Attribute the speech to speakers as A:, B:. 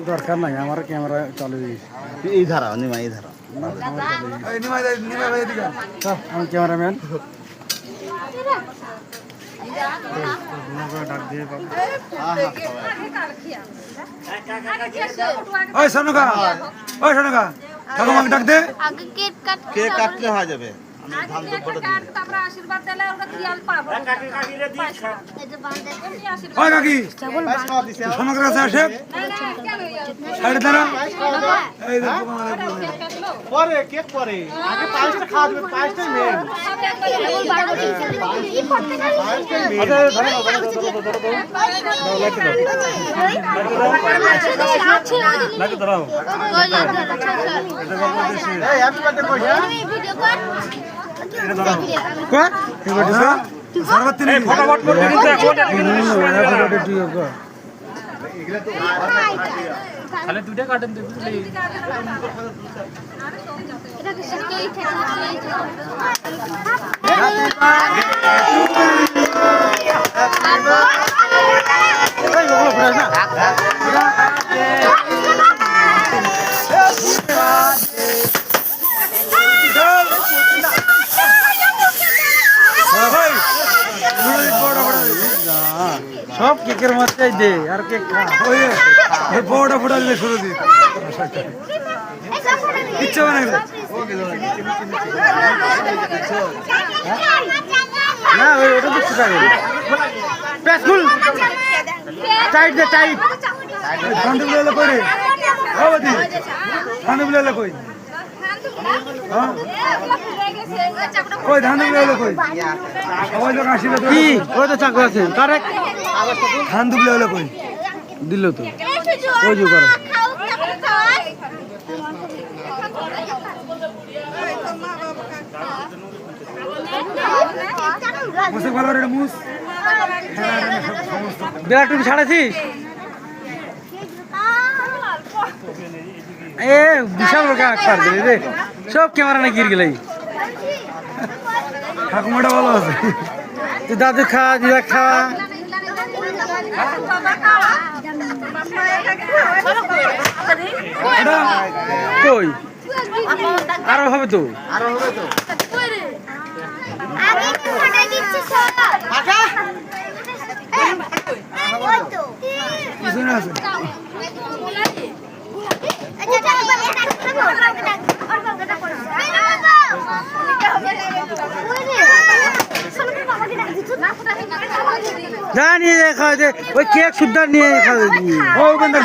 A: দরকার নাই আমার ক্যামেরা চলে
B: এই ধারা নিমা এই ধারা
A: আমি ক্যামেরাম্যান ওই সোনুকা ঠাকুমাকে ডাক দে
B: কেক কাটতে হয়ে যাবে ধান দুব্বটা দিই
A: ওই কাকি সোনুকার কাছে আসে সাইডে দাঁড়া এই দেখো
B: পরে কেক পরে আগে পায়েসটা খাওয়া যাবে পায়েসটাই মেন
A: লাগে দাঁড়াও
B: এই হ্যাপি বার্থডে কইয়া
A: ফটাফট করে তাহলে দুইটা কাটেন তো সব কেকের মধ্যেই দে আর কেক খা ওই বড়টা ফোটা দিলে শুরু দি ইচ্ছা বানাই না ওই ওটা তো ছুটা গেল পেছুল টাইট দে টাইট ঠান্ডা বলে কই রে ওদি ঠান্ডা বলে কই কই ধান দুবলে কই সবাই লোক আসিবে তো কি ওই তো চাকু আছে কারেক্ট ধান দুবলে কই দিল তো ওই যে করো মুসে ভালো রে মুস বিরাট তুমি ছাড়াছিস এ বিশাল বড় আকার দিলে রে সব ক্যামেরা না গির গেলাই ঠাকুমাটা ভালো আছে তুই দাদু খা দিদা খা কই আরো হবে তো কিছু না আছে জানি দেখা ওই কেক সুদ্ধা নিয়ে খাওয়া ও বন্ধ